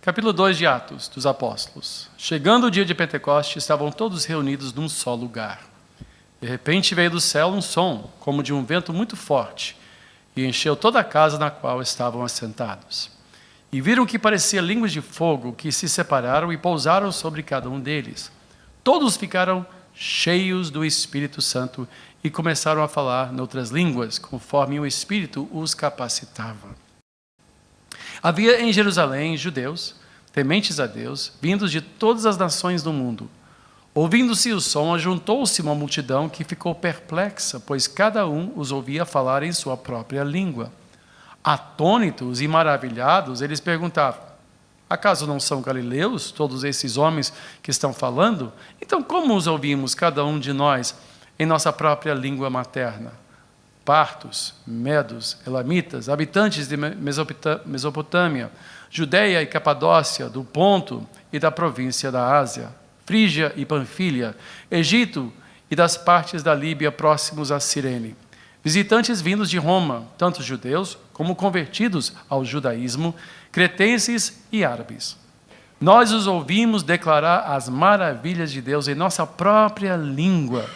Capítulo 2 de Atos dos Apóstolos. Chegando o dia de Pentecostes, estavam todos reunidos num só lugar. De repente veio do céu um som, como de um vento muito forte, e encheu toda a casa na qual estavam assentados. E viram que parecia línguas de fogo que se separaram e pousaram sobre cada um deles. Todos ficaram cheios do Espírito Santo e começaram a falar noutras línguas, conforme o Espírito os capacitava. Havia em Jerusalém judeus, tementes a Deus, vindos de todas as nações do mundo. Ouvindo-se o som, ajuntou-se uma multidão que ficou perplexa, pois cada um os ouvia falar em sua própria língua. Atônitos e maravilhados, eles perguntavam: acaso não são galileus todos esses homens que estão falando? Então como os ouvimos, cada um de nós, em nossa própria língua materna? Partos, medos, elamitas, habitantes de Mesopotâmia, Judeia e Capadócia, do Ponto e da província da Ásia, Frígia e Panfilha, Egito e das partes da Líbia próximos a Cirene. Visitantes vindos de Roma, tanto judeus como convertidos ao judaísmo, cretenses e árabes. Nós os ouvimos declarar as maravilhas de Deus em nossa própria língua.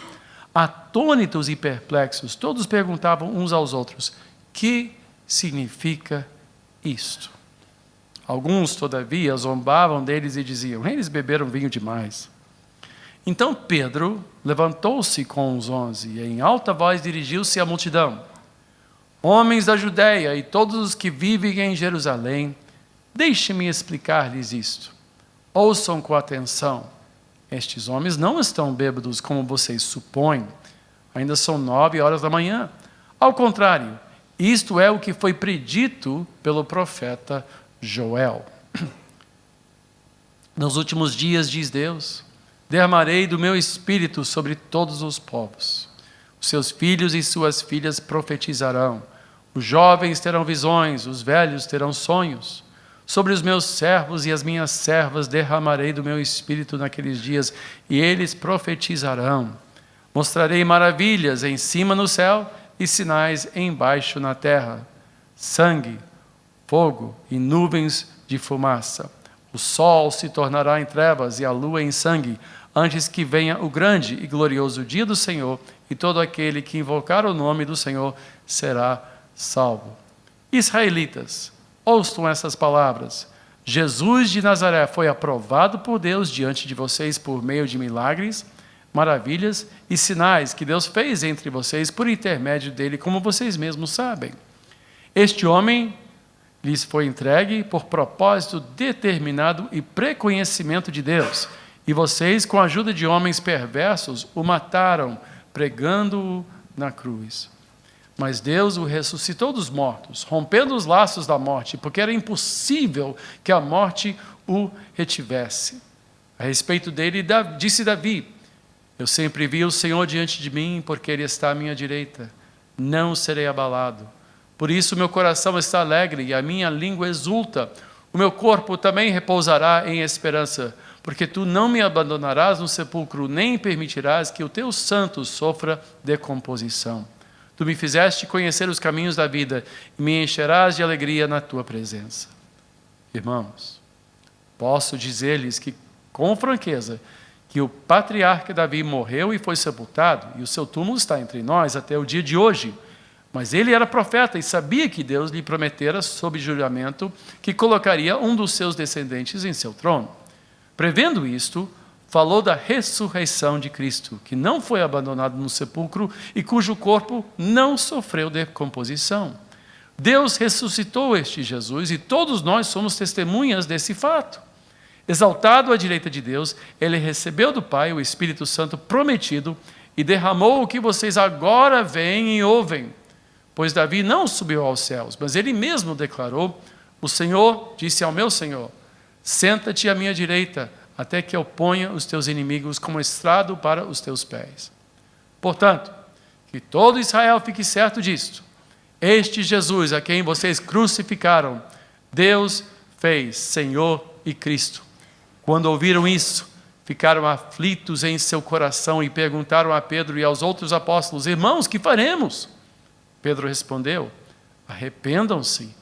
Atônitos e perplexos, todos perguntavam uns aos outros: que significa isto? Alguns, todavia, zombavam deles e diziam: eles beberam vinho demais. Então Pedro levantou-se com os 11 e em alta voz dirigiu-se à multidão: homens da Judeia e todos os que vivem em Jerusalém, deixe-me explicar-lhes isto. Ouçam com atenção. Estes homens não estão bêbados como vocês supõem. Ainda são 9 horas da manhã. Ao contrário, isto é o que foi predito pelo profeta Joel. Nos últimos dias, diz Deus, derramarei do meu espírito sobre todos os povos. Os seus filhos e suas filhas profetizarão. Os jovens terão visões, os velhos terão sonhos. Sobre os meus servos e as minhas servas derramarei do meu espírito naqueles dias, e eles profetizarão. Mostrarei maravilhas em cima no céu e sinais embaixo na terra: sangue, fogo e nuvens de fumaça. O sol se tornará em trevas e a lua em sangue, antes que venha o grande e glorioso dia do Senhor, e todo aquele que invocar o nome do Senhor será salvo. Israelitas, ouçam essas palavras. Jesus de Nazaré foi aprovado por Deus diante de vocês por meio de milagres, maravilhas e sinais que Deus fez entre vocês por intermédio dele, como vocês mesmos sabem. Este homem lhes foi entregue por propósito determinado e preconhecimento de Deus, e vocês, com a ajuda de homens perversos, o mataram, pregando-o na cruz. Mas Deus o ressuscitou dos mortos, rompendo os laços da morte, porque era impossível que a morte o retivesse. A respeito dele, disse Davi: eu sempre vi o Senhor diante de mim, porque ele está à minha direita. Não serei abalado. Por isso meu coração está alegre e a minha língua exulta. O meu corpo também repousará em esperança, porque tu não me abandonarás no sepulcro, nem permitirás que o teu santo sofra decomposição. Tu me fizeste conhecer os caminhos da vida e me encherás de alegria na tua presença. Irmãos, posso dizer-lhes que, com franqueza, que o patriarca Davi morreu e foi sepultado, e o seu túmulo está entre nós até o dia de hoje. Mas ele era profeta e sabia que Deus lhe prometera, sob juramento, que colocaria um dos seus descendentes em seu trono. Prevendo isto, falou da ressurreição de Cristo, que não foi abandonado no sepulcro e cujo corpo não sofreu decomposição. Deus ressuscitou este Jesus e todos nós somos testemunhas desse fato. Exaltado à direita de Deus, ele recebeu do Pai o Espírito Santo prometido e derramou o que vocês agora veem e ouvem. Pois Davi não subiu aos céus, mas ele mesmo declarou: o Senhor disse ao meu Senhor: senta-te à minha direita, até que eu ponha os teus inimigos como estrado para os teus pés. Portanto, que todo Israel fique certo disto: este Jesus, a quem vocês crucificaram, Deus fez Senhor e Cristo. Quando ouviram isso, ficaram aflitos em seu coração e perguntaram a Pedro e aos outros apóstolos: irmãos, que faremos? Pedro respondeu: arrependam-se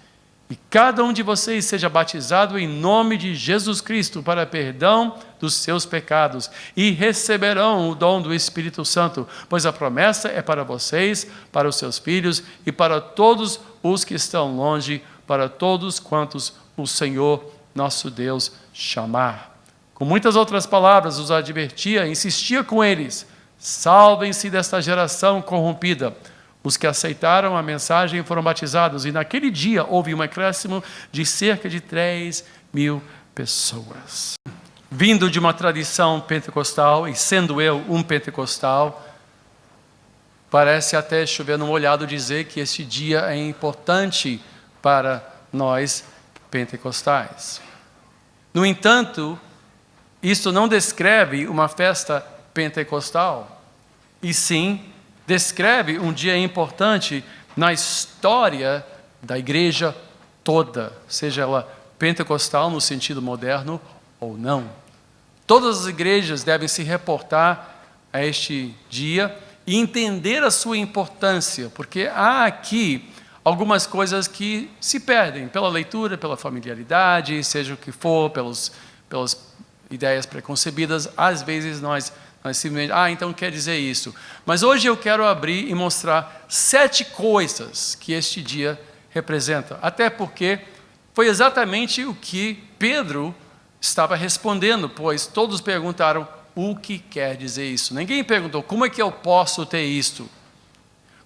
e e cada um de vocês seja batizado em nome de Jesus Cristo para perdão dos seus pecados, e receberão o dom do Espírito Santo, pois a promessa é para vocês, para os seus filhos e para todos os que estão longe, para todos quantos o Senhor nosso Deus chamar. Com muitas outras palavras, os advertia, insistia com eles: salvem-se desta geração corrompida. Os que aceitaram a mensagem foram batizados, e naquele dia houve um acréscimo de cerca de 3.000 pessoas. Vindo de uma tradição pentecostal, e sendo eu um pentecostal, parece até chover no molhado dizer que este dia é importante para nós pentecostais. No entanto, isto não descreve uma festa pentecostal, e sim descreve um dia importante na história da igreja toda, seja ela pentecostal no sentido moderno ou não. Todas as igrejas devem se reportar a este dia e entender a sua importância, porque há aqui algumas coisas que se perdem pela leitura, pela familiaridade, seja o que for, pelas ideias preconcebidas. Às vezes nós simplesmente, então quer dizer isso. Mas hoje eu quero abrir e mostrar 7 coisas que este dia representa. Até porque foi exatamente o que Pedro estava respondendo, pois todos perguntaram o que quer dizer isso. Ninguém perguntou como é que eu posso ter isto?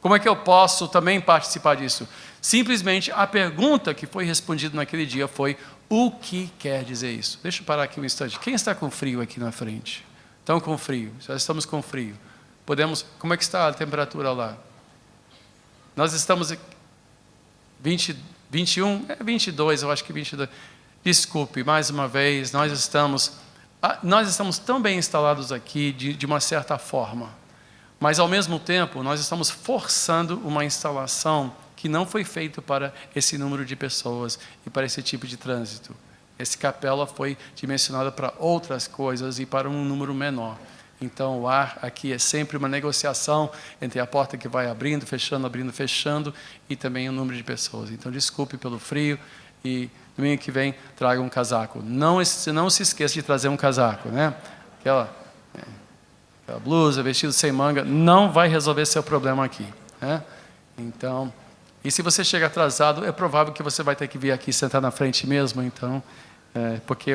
Como é que eu posso também participar disso? Simplesmente a pergunta que foi respondida naquele dia foi: o que quer dizer isso? Deixa eu parar aqui um instante. Quem está com frio aqui na frente? Estão com frio? Já estamos com frio. Como é que está a temperatura lá? Nós estamos 21, 22, eu acho que 22. Desculpe, mais uma vez, nós estamos tão bem instalados aqui de uma certa forma, mas ao mesmo tempo nós estamos forçando uma instalação que não foi feita para esse número de pessoas e para esse tipo de trânsito. Essa capela foi dimensionada para outras coisas e para um número menor. Então o ar aqui é sempre uma negociação entre a porta que vai abrindo, fechando, e também o número de pessoas. Então desculpe pelo frio, e domingo que vem traga um casaco. Não se esqueça de trazer um casaco, né? Aquela blusa, vestido sem manga, não vai resolver seu problema aqui, né? Então, e se você chega atrasado, é provável que você vai ter que vir aqui sentar na frente mesmo, então, porque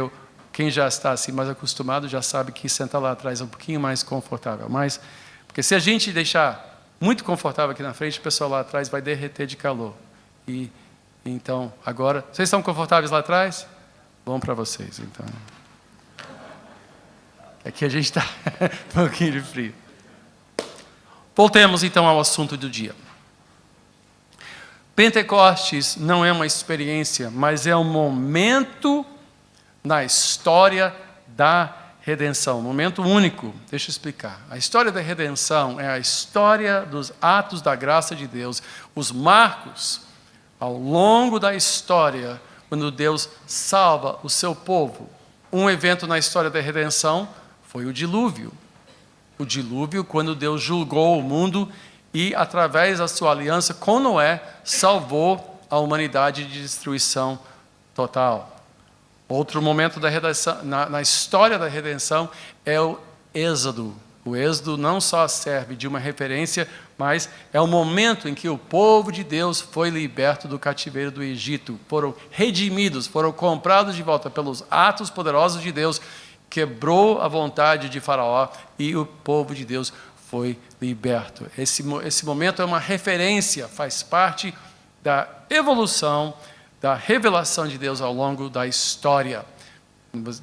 quem já está assim mais acostumado já sabe que sentar lá atrás é um pouquinho mais confortável. Mas, porque se a gente deixar muito confortável aqui na frente, o pessoal lá atrás vai derreter de calor. E então, agora, vocês estão confortáveis lá atrás? Bom para vocês, então. Aqui a gente está um pouquinho de frio. Voltemos então ao assunto do dia. Pentecostes não é uma experiência, mas é um momento na história da redenção, um momento único. Deixa eu explicar. A história da redenção é a história dos atos da graça de Deus, os marcos ao longo da história, quando Deus salva o seu povo. Um evento na história da redenção foi o dilúvio. O dilúvio, quando Deus julgou o mundo e, através da sua aliança com Noé, salvou a humanidade de destruição total. Outro momento da redenção, na história da redenção é o Êxodo. O Êxodo não só serve de uma referência, mas é o momento em que o povo de Deus foi liberto do cativeiro do Egito. Foram redimidos, foram comprados de volta pelos atos poderosos de Deus, quebrou a vontade de Faraó e o povo de Deus foi liberto. Esse momento é uma referência, faz parte da evolução, da revelação de Deus ao longo da história.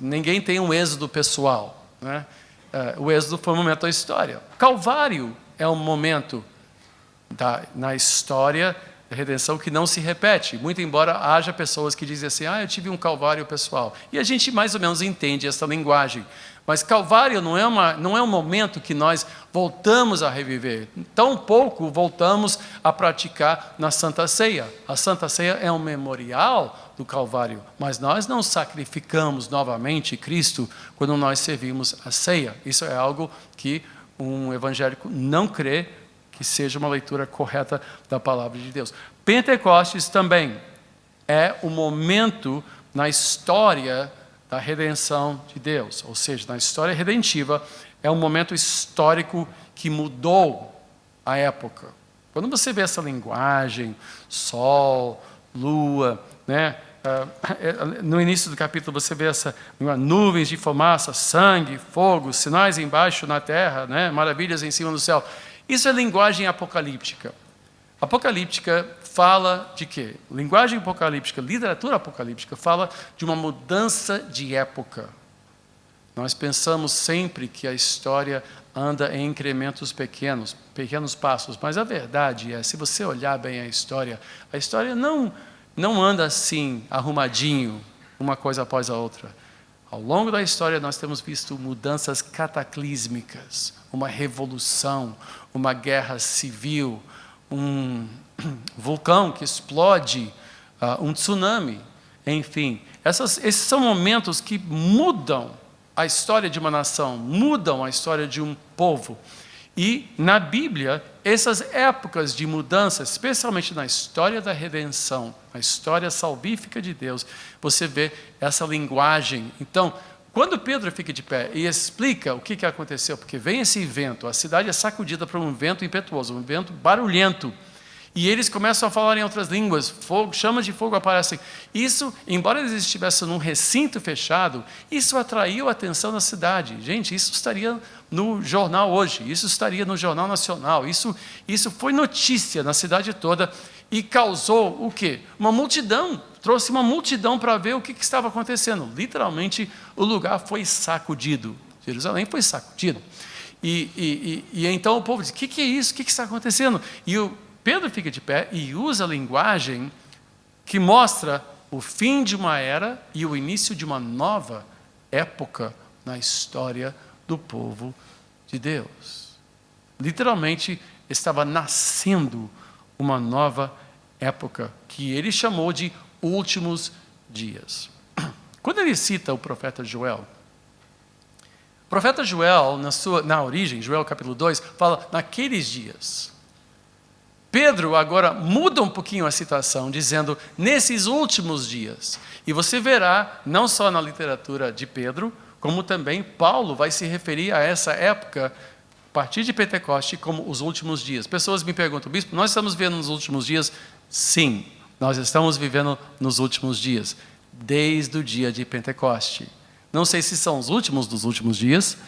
Ninguém tem um êxodo pessoal, né? O êxodo foi um momento da história. Calvário é um momento na história da redenção que não se repete, muito embora haja pessoas que dizem assim: eu tive um calvário pessoal. E a gente mais ou menos entende essa linguagem. Mas Calvário não é um momento que nós voltamos a reviver. Tampouco voltamos a praticar na Santa Ceia. A Santa Ceia é um memorial do Calvário, mas nós não sacrificamos novamente Cristo quando nós servimos a ceia. Isso é algo que um evangélico não crê que seja uma leitura correta da palavra de Deus. Pentecostes também é o momento na história da redenção de Deus. Ou seja, na história redentiva, é um momento histórico que mudou a época. Quando você vê essa linguagem, sol, lua, né? No início do capítulo você vê essa nuvens de fumaça, sangue, fogo, sinais embaixo na terra, né? Maravilhas em cima do céu. Isso é linguagem apocalíptica. Apocalíptica fala de quê? Linguagem apocalíptica, literatura apocalíptica fala de uma mudança de época. Nós pensamos sempre que a história anda em incrementos pequenos passos, mas a verdade é, se você olhar bem a história não anda assim, arrumadinho, uma coisa após a outra. Ao longo da história nós temos visto mudanças cataclísmicas, uma revolução, uma guerra civil, um vulcão que explode, um tsunami, enfim. Esses são momentos que mudam a história de uma nação, mudam a história de um povo. E na Bíblia, essas épocas de mudança, especialmente na história da redenção, na história salvífica de Deus, você vê essa linguagem. Então, quando Pedro fica de pé e explica o que aconteceu, porque vem esse vento, a cidade é sacudida por um vento impetuoso, um vento barulhento, e eles começam a falar em outras línguas, fogo, chamas de fogo aparecem. Isso, embora eles estivessem num recinto fechado, isso atraiu a atenção da cidade. Gente, isso estaria no jornal hoje, isso estaria no Jornal Nacional, isso foi notícia na cidade toda e causou o quê? Uma multidão, trouxe uma multidão para ver o que estava acontecendo. Literalmente, o lugar foi sacudido, Jerusalém foi sacudido. E então o povo diz, o que é isso? O que está acontecendo? E o Pedro fica de pé e usa a linguagem que mostra o fim de uma era e o início de uma nova época na história do povo de Deus. Literalmente, estava nascendo uma nova época, que ele chamou de últimos dias. Quando ele cita o profeta Joel, o profeta Joel, na origem, Joel capítulo 2, fala, naqueles dias. Pedro agora muda um pouquinho a citação, dizendo, nesses últimos dias. E você verá, não só na literatura de Pedro, como também Paulo vai se referir a essa época, a partir de Pentecoste, como os últimos dias. Pessoas me perguntam, bispo, nós estamos vivendo nos últimos dias? Sim, nós estamos vivendo nos últimos dias, desde o dia de Pentecoste. Não sei se são os últimos dos últimos dias.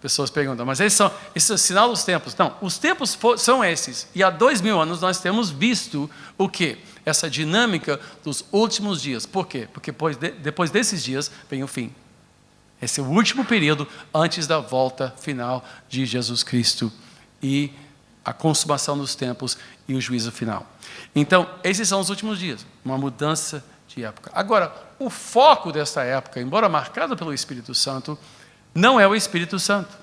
Pessoas perguntam, mas esse é o sinal dos tempos. Não, os tempos são esses. E há 2000 anos nós temos visto o quê? Essa dinâmica dos últimos dias. Por quê? Porque depois desses dias vem o fim. Esse é o último período antes da volta final de Jesus Cristo e a consumação dos tempos e o juízo final. Então, esses são os últimos dias, uma mudança de época. Agora, o foco desta época, embora marcado pelo Espírito Santo, não é o Espírito Santo.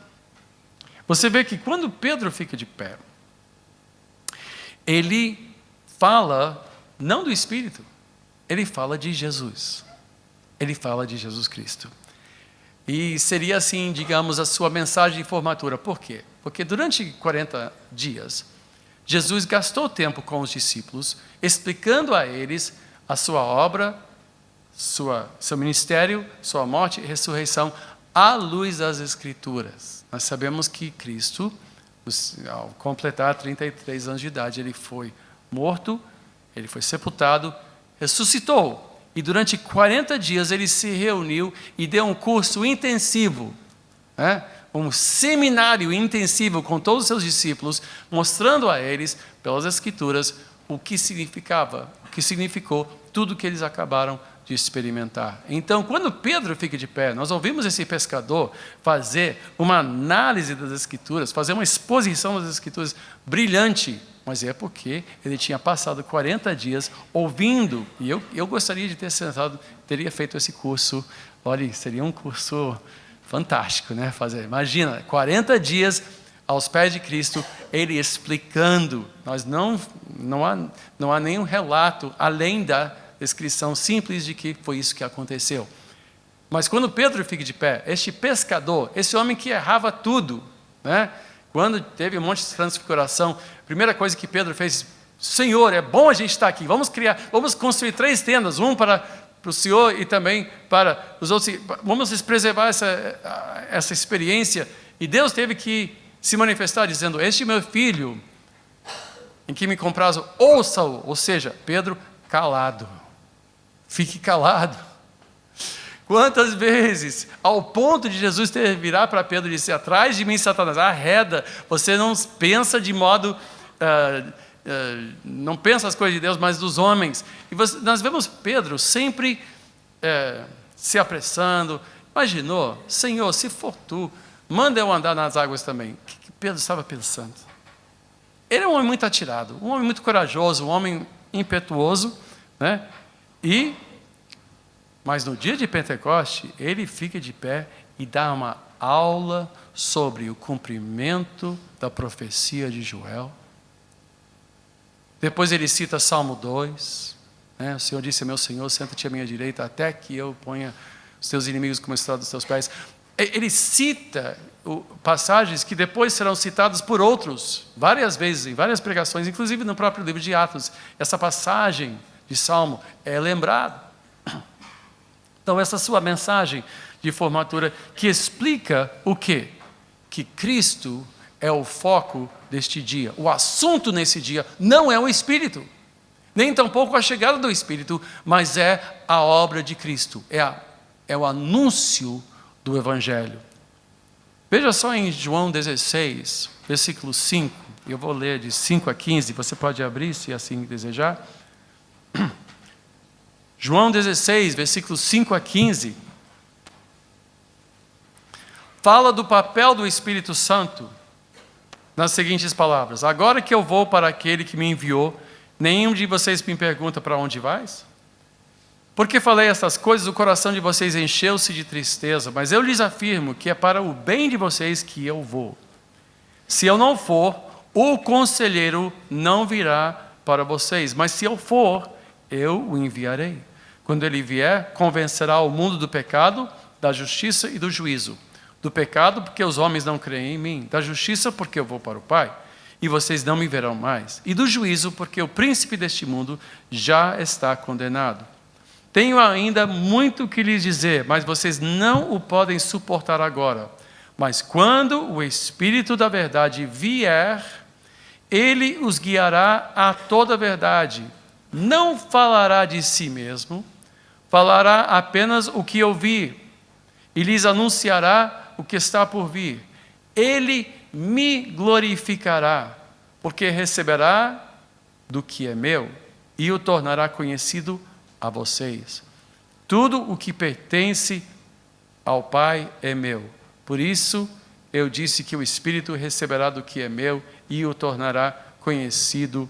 Você vê que quando Pedro fica de pé, ele fala não do Espírito, ele fala de Jesus. Ele fala de Jesus Cristo. E seria assim, digamos, a sua mensagem de formatura. Por quê? Porque durante 40 dias, Jesus gastou tempo com os discípulos, explicando a eles a sua obra, seu ministério, sua morte e ressurreição, à luz das Escrituras. Nós sabemos que Cristo, ao completar 33 anos de idade, ele foi morto, ele foi sepultado, ressuscitou. E durante 40 dias ele se reuniu e deu um curso intensivo, um seminário intensivo com todos os seus discípulos, mostrando a eles, pelas Escrituras, o que significava, o que significou tudo que eles acabaram de experimentar. Então, quando Pedro fica de pé, nós ouvimos esse pescador fazer uma análise das Escrituras, fazer uma exposição das Escrituras brilhante, mas é porque ele tinha passado 40 dias ouvindo, e eu gostaria de ter sentado, teria feito esse curso, olha, seria um curso fantástico, né? Imagina, 40 dias aos pés de Cristo, ele explicando, não há nenhum relato, além da descrição simples de que foi isso que aconteceu. Mas quando Pedro fica de pé, este pescador, esse homem que errava tudo, quando teve um monte de transfiguração, a primeira coisa que Pedro fez, Senhor, é bom a gente estar aqui, vamos construir 3 tendas, um para o Senhor e também para os outros, vamos preservar essa experiência. E Deus teve que se manifestar dizendo, este meu filho, em que me comprazo, ouça-o. Ou seja, Pedro, calado, fique calado. Quantas vezes, ao ponto de Jesus ter virar para Pedro e dizer, atrás de mim, Satanás, arreda, você não pensa de modo, não pensa as coisas de Deus, mas dos homens. E nós vemos Pedro sempre se apressando. Imaginou, Senhor, se for tu, manda eu andar nas águas também. O que Pedro estava pensando? Ele é um homem muito atirado, um homem muito corajoso, um homem impetuoso, né? Mas no dia de Pentecoste, ele fica de pé e dá uma aula sobre o cumprimento da profecia de Joel. Depois ele cita Salmo 2, né? O Senhor disse, meu Senhor, senta-te à minha direita, até que eu ponha os teus inimigos como estrado dos teus pés. Ele cita passagens que depois serão citadas por outros, várias vezes, em várias pregações, inclusive no próprio livro de Atos. Essa passagem de Salmo é lembrada. Então, essa sua mensagem de formatura que explica o quê? Que Cristo é o foco deste dia. O assunto nesse dia não é o Espírito, nem tampouco a chegada do Espírito, mas é a obra de Cristo, é o anúncio do Evangelho. Veja só em João 16, versículo 5, eu vou ler de 5 a 15, você pode abrir se assim desejar. João 16, versículos 5 a 15, fala do papel do Espírito Santo nas seguintes palavras: agora que eu vou para aquele que me enviou, nenhum de vocês me pergunta para onde vais? Porque falei estas coisas, o coração de vocês encheu-se de tristeza, mas eu lhes afirmo que é para o bem de vocês que eu vou. Se eu não for, o conselheiro não virá para vocês, mas se eu for, eu o enviarei. Quando ele vier, convencerá o mundo do pecado, da justiça e do juízo. Do pecado, porque os homens não creem em mim. Da justiça, porque eu vou para o Pai, e vocês não me verão mais. E do juízo, porque o príncipe deste mundo já está condenado. Tenho ainda muito que lhes dizer, mas vocês não o podem suportar agora. Mas quando o Espírito da verdade vier, ele os guiará a toda a verdade. Não falará de si mesmo, falará apenas o que ouvir, e lhes anunciará o que está por vir. Ele me glorificará, porque receberá do que é meu, e o tornará conhecido a vocês. Tudo o que pertence ao Pai é meu. Por isso, eu disse que o Espírito receberá do que é meu, e o tornará conhecido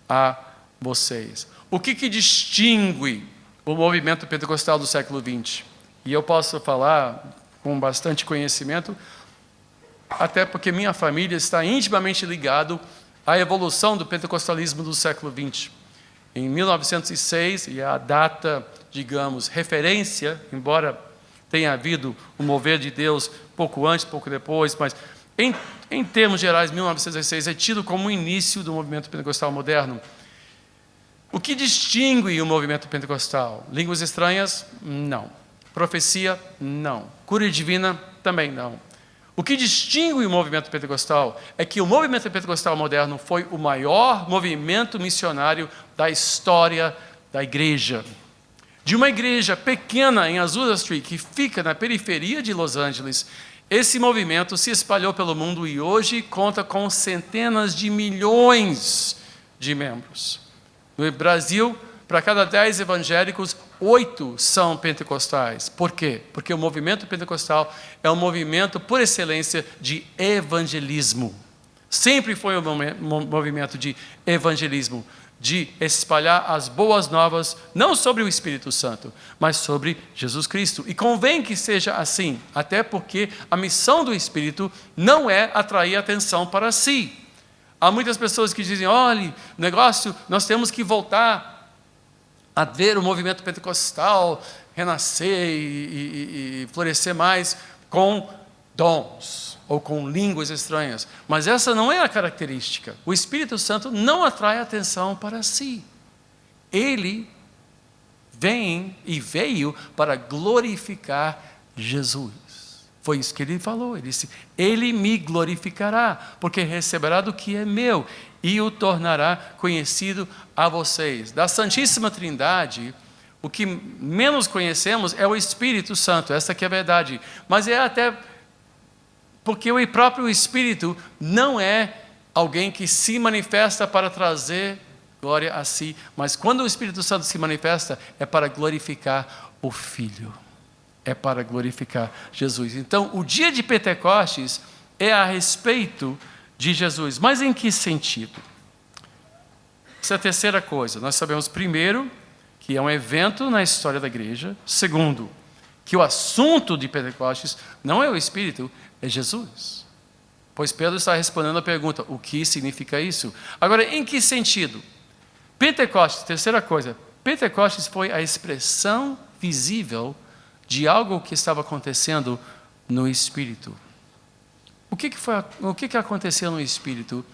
a vocês. O que distingue o movimento pentecostal do século XX? E eu posso falar com bastante conhecimento, até porque minha família está intimamente ligada à evolução do pentecostalismo do século XX. Em 1906, e a data, digamos, referência, embora tenha havido o mover de Deus pouco antes, pouco depois, mas em termos gerais, 1906 é tido como o início do movimento pentecostal moderno. O que distingue o movimento pentecostal? Línguas estranhas? Não. Profecia? Não. Cura divina? Também não. O que distingue o movimento pentecostal é que o movimento pentecostal moderno foi o maior movimento missionário da história da igreja. De uma igreja pequena em Azusa Street, que fica na periferia de Los Angeles, esse movimento se espalhou pelo mundo e hoje conta com centenas de milhões de membros. No Brasil, para cada 10 evangélicos, 8 são pentecostais. Por quê? Porque o movimento pentecostal é um movimento, por excelência, de evangelismo. Sempre foi um movimento de evangelismo, de espalhar as boas novas, não sobre o Espírito Santo, mas sobre Jesus Cristo. E convém que seja assim, até porque a missão do Espírito não é atrair atenção para si. Há muitas pessoas que dizem, olha, negócio, nós temos que voltar a ver o movimento pentecostal renascer e florescer mais com dons ou com línguas estranhas. Mas essa não é a característica. O Espírito Santo não atrai atenção para si. Ele veio para glorificar Jesus. Foi isso que ele falou. Ele disse: ele me glorificará, porque receberá do que é meu e o tornará conhecido a vocês. Da Santíssima Trindade, o que menos conhecemos é o Espírito Santo. Essa que é a verdade. Mas é até porque o próprio Espírito não é alguém que se manifesta para trazer glória a si, mas quando o Espírito Santo se manifesta, é para glorificar o Filho, é para glorificar Jesus. Então, o dia de Pentecostes é a respeito de Jesus. Mas em que sentido? Essa é a terceira coisa. Nós sabemos, primeiro, que é um evento na história da igreja. Segundo, que o assunto de Pentecostes não é o Espírito, é Jesus. Pois Pedro está respondendo a pergunta: o que significa isso? Agora, em que sentido? Pentecostes, terceira coisa, Pentecostes foi a expressão visível de algo que estava acontecendo no Espírito. O que aconteceu no Espírito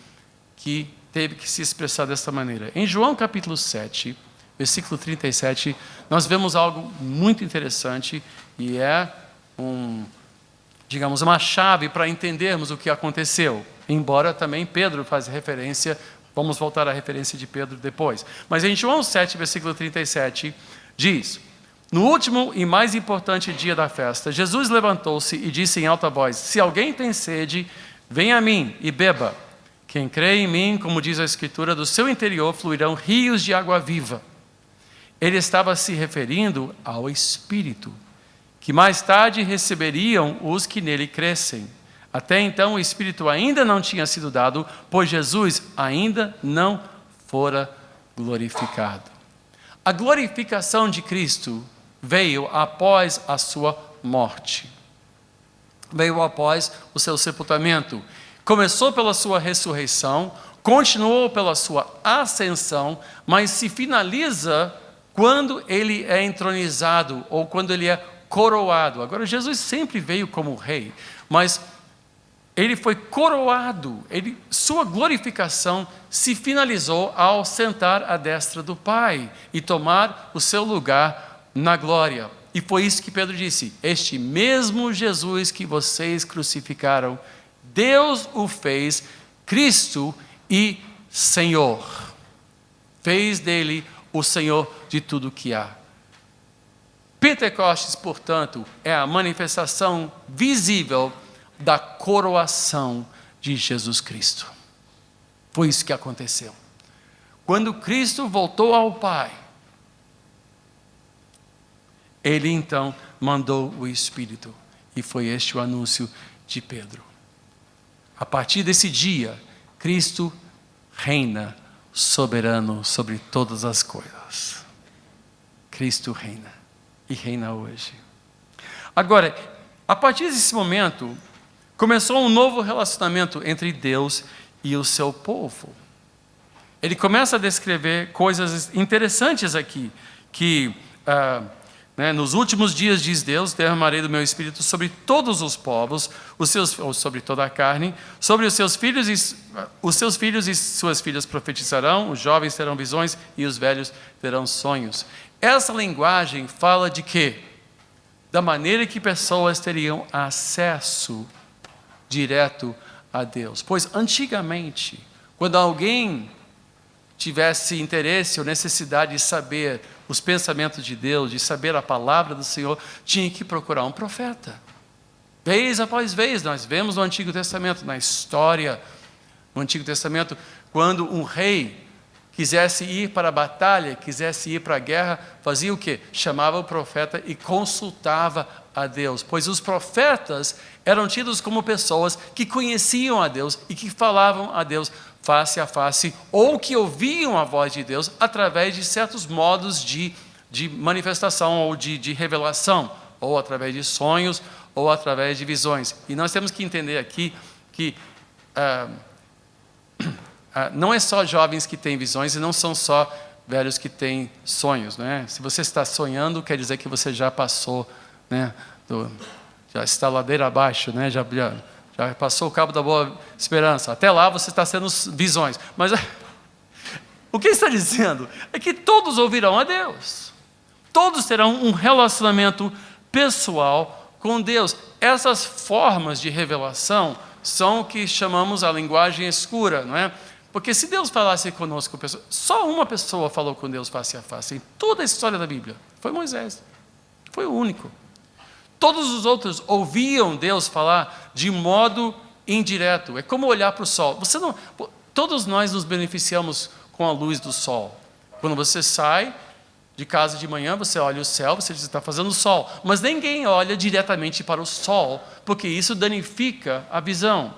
que teve que se expressar desta maneira? Em João capítulo 7, versículo 37, nós vemos algo muito interessante e é uma chave para entendermos o que aconteceu. Embora também Pedro faz referência, vamos voltar à referência de Pedro depois. Mas em João 7, versículo 37, diz: no último e mais importante dia da festa, Jesus levantou-se e disse em alta voz: se alguém tem sede, venha a mim e beba. Quem crê em mim, como diz a Escritura, do seu interior fluirão rios de água viva. Ele estava se referindo ao Espírito, que mais tarde receberiam os que nele crescem. Até então o Espírito ainda não tinha sido dado, pois Jesus ainda não fora glorificado. A glorificação de Cristo veio após a sua morte. Veio após o seu sepultamento. Começou pela sua ressurreição, continuou pela sua ascensão, mas se finaliza quando ele é entronizado ou quando ele é coroado. Agora, Jesus sempre veio como rei, mas ele foi coroado, sua glorificação se finalizou ao sentar à destra do Pai e tomar o seu lugar na glória. E foi isso que Pedro disse: este mesmo Jesus que vocês crucificaram, Deus o fez Cristo e Senhor. Fez dele o Senhor de tudo que há. Pentecostes, portanto, é a manifestação visível da coroação de Jesus Cristo. Foi isso que aconteceu. Quando Cristo voltou ao Pai, ele então mandou o Espírito. E foi este o anúncio de Pedro. A partir desse dia, Cristo reina soberano sobre todas as coisas. Cristo reina e reina hoje. Agora, a partir desse momento, começou um novo relacionamento entre Deus e o seu povo. Ele começa a descrever coisas interessantes aqui, que nos últimos dias, diz Deus, derramarei do meu Espírito sobre todos os povos, ou sobre toda a carne, sobre os seus filhos e suas filhas profetizarão, os jovens terão visões e os velhos terão sonhos. Essa linguagem fala de quê? Da maneira que pessoas teriam acesso direto a Deus. Pois antigamente, quando alguém tivesse interesse ou necessidade de saber os pensamentos de Deus, de saber a palavra do Senhor, tinha que procurar um profeta. Vez após vez, nós vemos no Antigo Testamento, na história do Antigo Testamento, quando um rei quisesse ir para a batalha, quisesse ir para a guerra, fazia o quê? Chamava o profeta e consultava a Deus, pois os profetas eram tidos como pessoas que conheciam a Deus e que falavam a Deus face a face, ou que ouviam a voz de Deus através de certos modos de manifestação ou de revelação, ou através de sonhos, ou através de visões. E nós temos que entender aqui que não é só jovens que têm visões e não são só velhos que têm sonhos, né? Se você está sonhando, quer dizer que você já passou, né, já está ladeira abaixo, né? Já passou o cabo da boa esperança. Até lá você está tendo visões. Mas o que ele está dizendo é que todos ouvirão a Deus. Todos terão um relacionamento pessoal com Deus. Essas formas de revelação são o que chamamos a linguagem escura, não é? Porque se Deus falasse conosco, só uma pessoa falou com Deus face a face em toda a história da Bíblia. Foi Moisés. Foi o único. Todos os outros ouviam Deus falar de modo indireto. É como olhar para o sol. Todos nós nos beneficiamos com a luz do sol. Quando você sai de casa de manhã, você olha o céu, você diz que está fazendo sol. Mas ninguém olha diretamente para o sol, porque isso danifica a visão.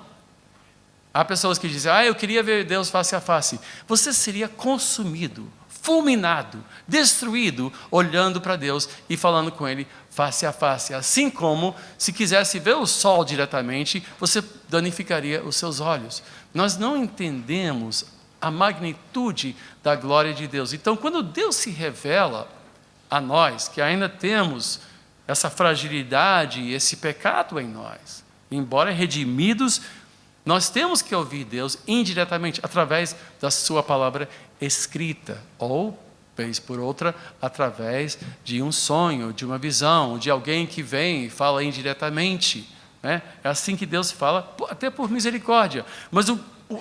Há pessoas que dizem, eu queria ver Deus face a face. Você seria consumido, fulminado, destruído, olhando para Deus e falando com Ele face a face. Assim como, se quisesse ver o sol diretamente, você danificaria os seus olhos. Nós não entendemos a magnitude da glória de Deus. Então, quando Deus se revela a nós, que ainda temos essa fragilidade, esse pecado em nós, embora redimidos, nós temos que ouvir Deus indiretamente, através da sua palavra escrita, ou, vez por outra, através de um sonho, de uma visão, de alguém que vem e fala indiretamente. Né? É assim que Deus fala, até por misericórdia. Mas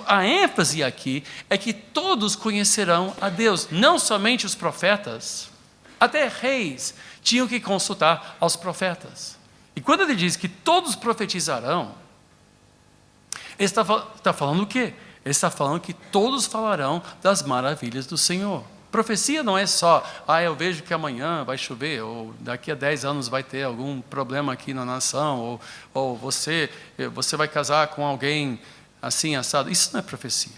a ênfase aqui é que todos conhecerão a Deus, não somente os profetas, até reis tinham que consultar aos profetas. E quando ele diz que todos profetizarão, ele está falando o quê? Ele está falando que todos falarão das maravilhas do Senhor. Profecia não é só, eu vejo que amanhã vai chover, ou daqui a 10 anos vai ter algum problema aqui na nação, ou você vai casar com alguém assim, assado. Isso não é profecia.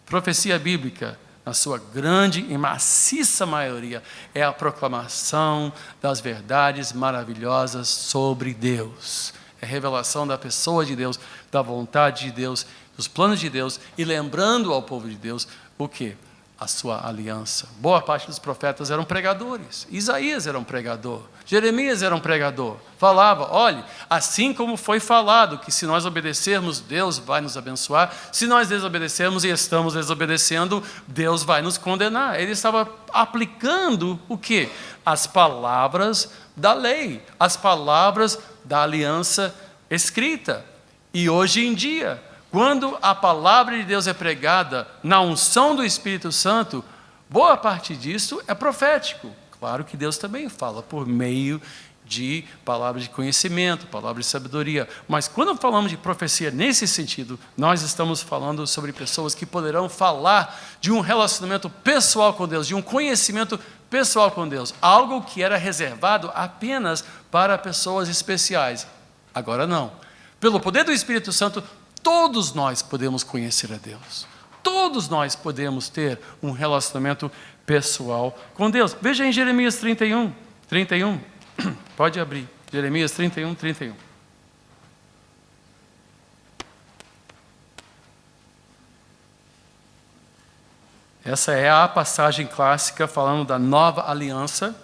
Profecia bíblica, na sua grande e maciça maioria, é a proclamação das verdades maravilhosas sobre Deus. É a revelação da pessoa de Deus, da vontade de Deus, dos planos de Deus, e lembrando ao povo de Deus o quê? A sua aliança. Boa parte dos profetas eram pregadores. Isaías era um pregador. Jeremias era um pregador. Falava, olhe, assim como foi falado, que se nós obedecermos, Deus vai nos abençoar. Se nós desobedecermos e estamos desobedecendo, Deus vai nos condenar. Ele estava aplicando o quê? As palavras da lei, as palavras da aliança escrita. E hoje em dia, quando a palavra de Deus é pregada na unção do Espírito Santo, boa parte disso é profético. Claro que Deus também fala por meio de palavras de conhecimento, palavras de sabedoria. Mas quando falamos de profecia nesse sentido, nós estamos falando sobre pessoas que poderão falar de um relacionamento pessoal com Deus, de um conhecimento pessoal com Deus. Algo que era reservado apenas para pessoas especiais. Agora não. Pelo poder do Espírito Santo, todos nós podemos conhecer a Deus. Todos nós podemos ter um relacionamento pessoal com Deus. Veja em Jeremias 31. Pode abrir. Jeremias 31. Essa é a passagem clássica falando da nova aliança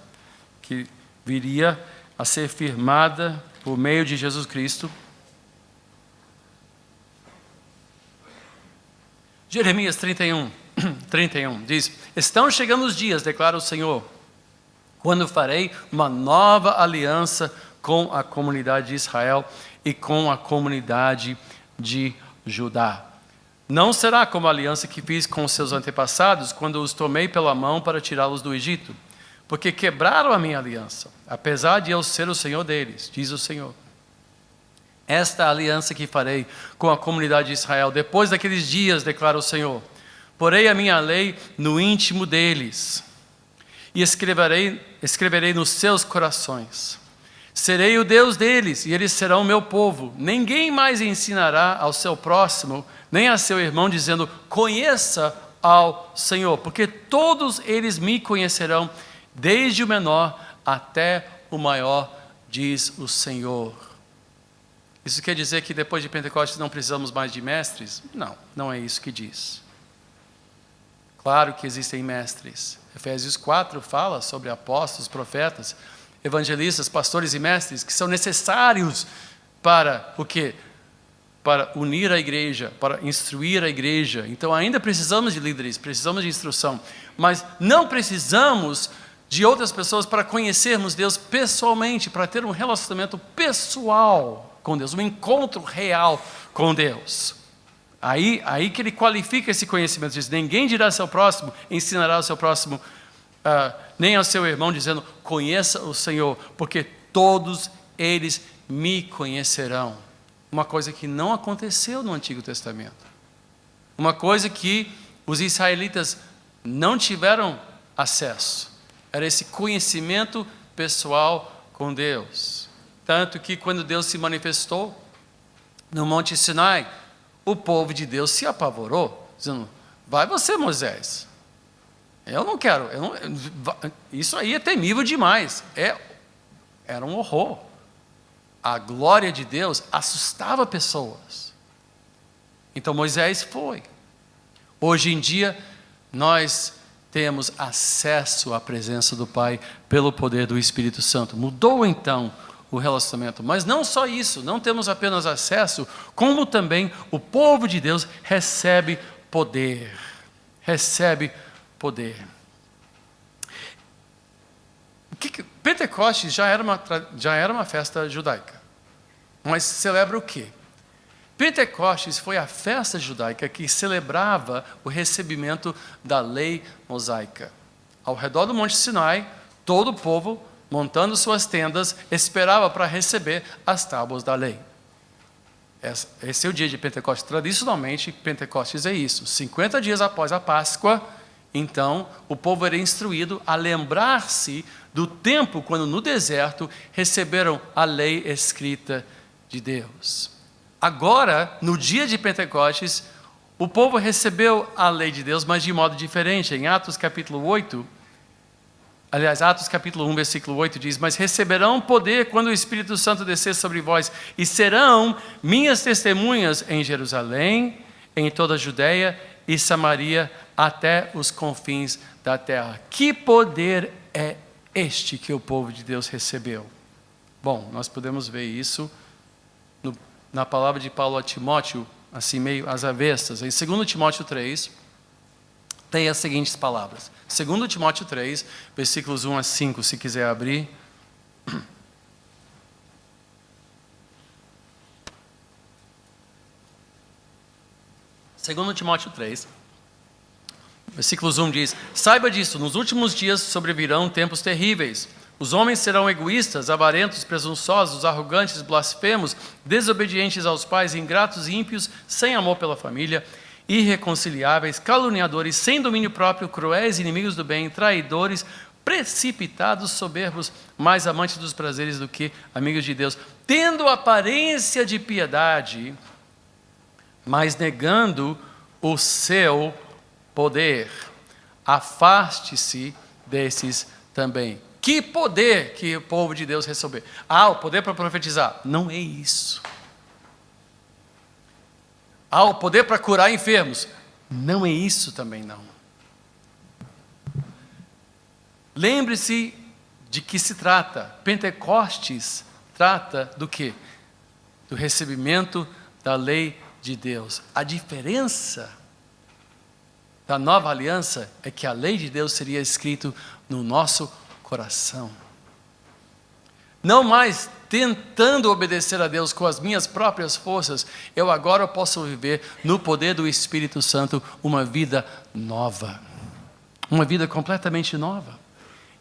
que viria a ser firmada por meio de Jesus Cristo. Jeremias 31 diz, estão chegando os dias, declara o Senhor, quando farei uma nova aliança com a comunidade de Israel e com a comunidade de Judá. Não será como a aliança que fiz com os seus antepassados, quando os tomei pela mão para tirá-los do Egito, porque quebraram a minha aliança, apesar de eu ser o Senhor deles, diz o Senhor. Esta aliança que farei com a comunidade de Israel, depois daqueles dias, declara o Senhor, porei a minha lei no íntimo deles, e escreverei nos seus corações. Serei o Deus deles, e eles serão o meu povo. Ninguém mais ensinará ao seu próximo, nem a seu irmão, dizendo, conheça ao Senhor, porque todos eles me conhecerão, desde o menor até o maior, diz o Senhor. Isso quer dizer que depois de Pentecostes não precisamos mais de mestres? Não, não é isso que diz. Claro que existem mestres. Efésios 4 fala sobre apóstolos, profetas. evangelistas, pastores e mestres, que são necessários para o quê? Para unir a igreja, para instruir a igreja. Então ainda precisamos de líderes, precisamos de instrução, mas não precisamos de outras pessoas para conhecermos Deus pessoalmente, para ter um relacionamento pessoal com Deus, um encontro real com Deus. Aí que ele qualifica esse conhecimento, diz: ninguém dirá ao seu próximo, ensinará ao seu próximo, nem ao seu irmão, dizendo: conheça o Senhor, porque todos eles me conhecerão. Uma coisa que não aconteceu no Antigo Testamento. Uma coisa que os israelitas não tiveram acesso. Era esse conhecimento pessoal com Deus. Tanto que quando Deus se manifestou no Monte Sinai, o povo de Deus se apavorou, dizendo: vai você, Moisés. Eu não quero. Isso aí é temível demais. Era um horror. A glória de Deus assustava pessoas. Então Moisés foi. Hoje em dia, nós temos acesso à presença do Pai pelo poder do Espírito Santo. Mudou então o relacionamento. Mas não só isso, não temos apenas acesso, como também o povo de Deus recebe poder. Recebe poder. Pentecostes já era uma festa judaica. Mas celebra o quê? Pentecostes foi a festa judaica que celebrava o recebimento da lei mosaica. Ao redor do Monte Sinai, todo o povo, montando suas tendas, esperava para receber as tábuas da lei. Esse é o dia de Pentecostes. Tradicionalmente, Pentecostes é isso. 50 dias após a Páscoa, então, o povo era instruído a lembrar-se do tempo quando no deserto receberam a lei escrita de Deus. Agora, no dia de Pentecostes, o povo recebeu a lei de Deus, mas de modo diferente. Em Atos capítulo 8, Atos capítulo 1, versículo 8 diz: mas receberão poder quando o Espírito Santo descer sobre vós, e serão minhas testemunhas em Jerusalém, em toda a Judeia e Samaria, até os confins da terra. Que poder é este que o povo de Deus recebeu? Bom, nós podemos ver isso na palavra de Paulo a Timóteo, assim meio às avessas. Em 2 Timóteo 3, tem as seguintes palavras. 2 Timóteo 3, versículos 1 a 5, se quiser abrir. Segundo Timóteo 3, versículos 1 diz: saiba disso, nos últimos dias sobrevirão tempos terríveis. Os homens serão egoístas, avarentos, presunçosos, arrogantes, blasfemos, desobedientes aos pais, ingratos e ímpios, sem amor pela família, irreconciliáveis, caluniadores, sem domínio próprio, cruéis, inimigos do bem, traidores, precipitados, soberbos, mais amantes dos prazeres do que amigos de Deus, tendo aparência de piedade, mas negando o seu poder. Afaste-se desses também. Que poder que o povo de Deus recebeu? O poder para profetizar. Não é isso. O poder para curar enfermos. Não é isso também não. Lembre-se de que se trata. Pentecostes trata do quê? Do recebimento da lei de Deus. A diferença da nova aliança é que a lei de Deus seria escrita no nosso coração. Não mais tentando obedecer a Deus com as minhas próprias forças, eu agora posso viver no poder do Espírito Santo uma vida nova. Uma vida completamente nova.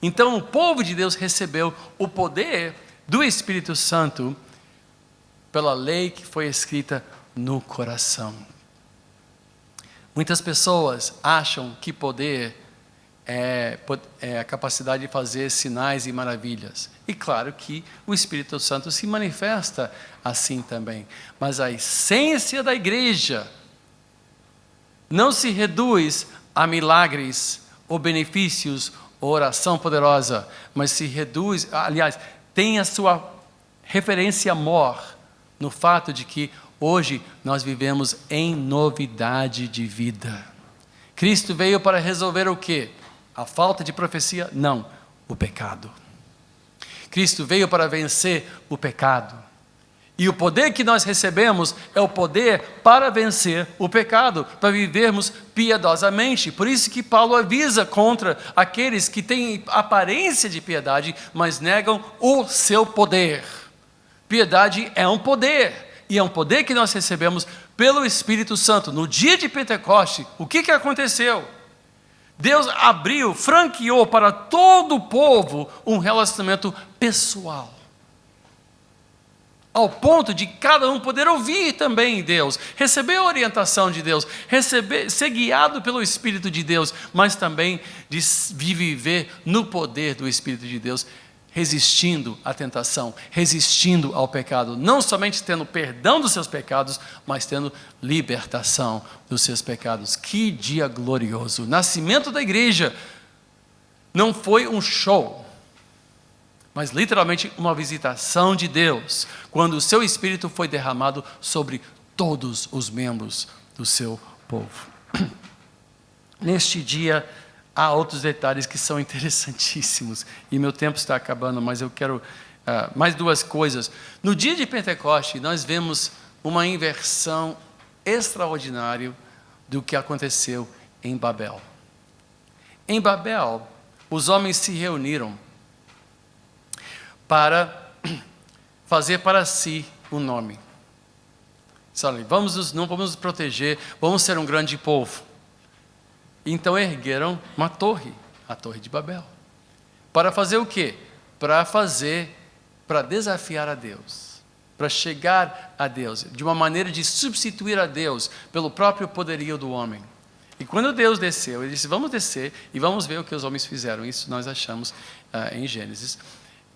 Então o povo de Deus recebeu o poder do Espírito Santo pela lei que foi escrita no coração. Muitas pessoas acham que poder é a capacidade de fazer sinais e maravilhas. E claro que o Espírito Santo se manifesta assim também. Mas a essência da igreja não se reduz a milagres ou benefícios ou oração poderosa, mas se reduz, aliás, tem a sua referência maior no fato de que hoje nós vivemos em novidade de vida. Cristo veio para resolver o quê? A falta de profecia? Não, o pecado. Cristo veio para vencer o pecado. E o poder que nós recebemos é o poder para vencer o pecado, para vivermos piedosamente. Por isso que Paulo avisa contra aqueles que têm aparência de piedade, mas negam o seu poder. Piedade é um poder, e é um poder que nós recebemos pelo Espírito Santo. No dia de Pentecoste, o que aconteceu? Deus abriu, franqueou para todo o povo um relacionamento pessoal, ao ponto de cada um poder ouvir também Deus, receber a orientação de Deus, ser guiado pelo Espírito de Deus, mas também de viver no poder do Espírito de Deus, resistindo à tentação, resistindo ao pecado, não somente tendo perdão dos seus pecados, mas tendo libertação dos seus pecados. Que dia glorioso! O nascimento da igreja não foi um show, mas literalmente uma visitação de Deus, quando o seu Espírito foi derramado sobre todos os membros do seu povo. Neste dia, há outros detalhes que são interessantíssimos, e meu tempo está acabando, mas eu quero mais duas coisas. No dia de Pentecoste, nós vemos uma inversão extraordinária do que aconteceu em Babel. Em Babel, os homens se reuniram para fazer para si um nome. Sabe, não vamos nos proteger, vamos ser um grande povo. Então ergueram uma torre, a Torre de Babel. Para fazer o quê? Para desafiar a Deus, para chegar a Deus, de uma maneira de substituir a Deus pelo próprio poderio do homem. E quando Deus desceu, ele disse, vamos descer e vamos ver o que os homens fizeram. Isso nós achamos em Gênesis.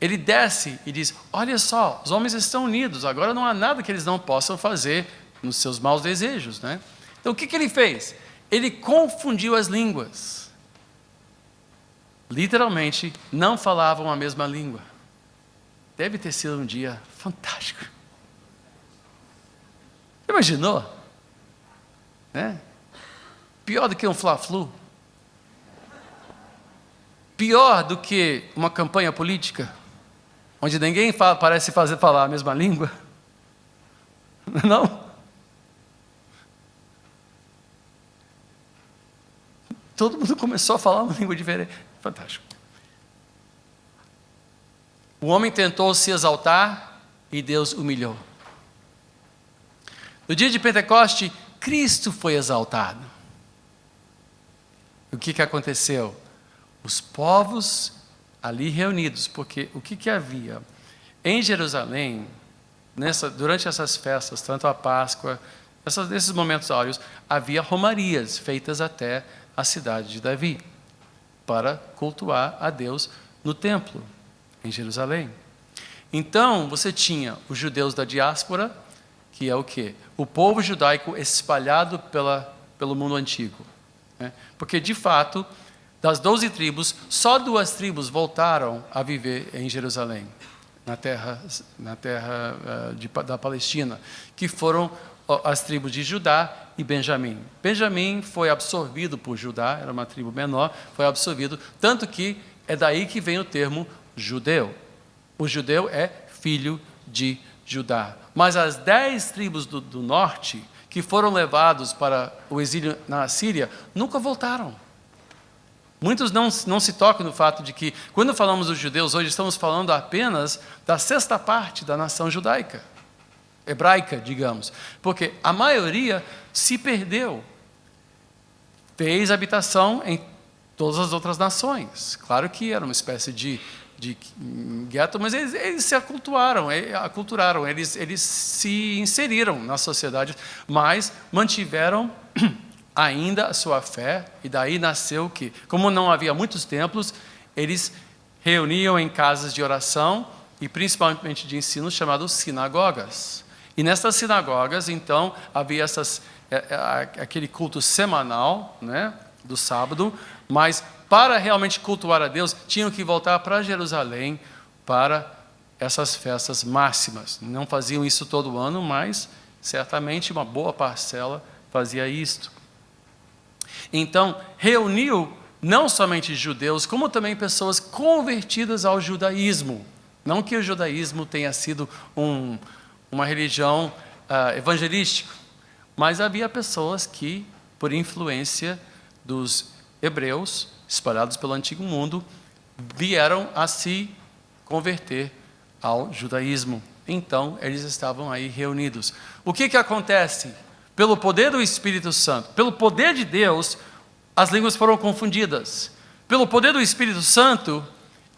Ele desce e diz, olha só, os homens estão unidos, agora não há nada que eles não possam fazer nos seus maus desejos, né? Então o que ele fez? Ele confundiu as línguas. Literalmente, não falavam a mesma língua. Deve ter sido um dia fantástico. Imaginou? Né? Pior do que um fla-flu. Pior do que uma campanha política, onde ninguém parece falar a mesma língua. Não? Todo mundo começou a falar uma língua diferente. Fantástico. O homem tentou se exaltar e Deus humilhou. No dia de Pentecoste, Cristo foi exaltado. O que aconteceu? Os povos ali reunidos, porque o que havia? Em Jerusalém, durante essas festas, tanto a Páscoa, nesses momentos áureos, havia romarias feitas até a cidade de Davi, para cultuar a Deus no templo, em Jerusalém. Então, você tinha os judeus da diáspora, que é o quê? O povo judaico espalhado pelo mundo antigo. Né? Porque, de fato, das 12 tribos, só 2 tribos voltaram a viver em Jerusalém, na terra da Palestina, que foram as tribos de Judá e Benjamim. Benjamim foi absorvido por Judá, era uma tribo menor, foi absorvido, tanto que é daí que vem o termo judeu. O judeu é filho de Judá. Mas as 10 tribos do norte, que foram levados para o exílio na Síria, nunca voltaram. Muitos não se tocam no fato de que, quando falamos dos judeus hoje, estamos falando apenas da 6ª parte da nação judaica. Hebraica, digamos, porque a maioria se perdeu, fez habitação em todas as outras nações. Claro que era uma espécie de gueto, mas eles se aculturaram, eles se inseriram na sociedade, mas mantiveram ainda a sua fé, e daí nasceu que, como não havia muitos templos, eles reuniam em casas de oração, e principalmente de ensino, chamados sinagogas. E nessas sinagogas, então, havia aquele culto semanal, né, do sábado, mas para realmente cultuar a Deus, tinham que voltar para Jerusalém para essas festas máximas. Não faziam isso todo ano, mas certamente uma boa parcela fazia isto. Então, reuniu não somente judeus, como também pessoas convertidas ao judaísmo. Não que o judaísmo tenha sido uma religião evangelística, mas havia pessoas que, por influência dos hebreus, espalhados pelo antigo mundo, vieram a se converter ao judaísmo. Então, eles estavam aí reunidos. O que acontece? Pelo poder do Espírito Santo, pelo poder de Deus, as línguas foram confundidas. Pelo poder do Espírito Santo,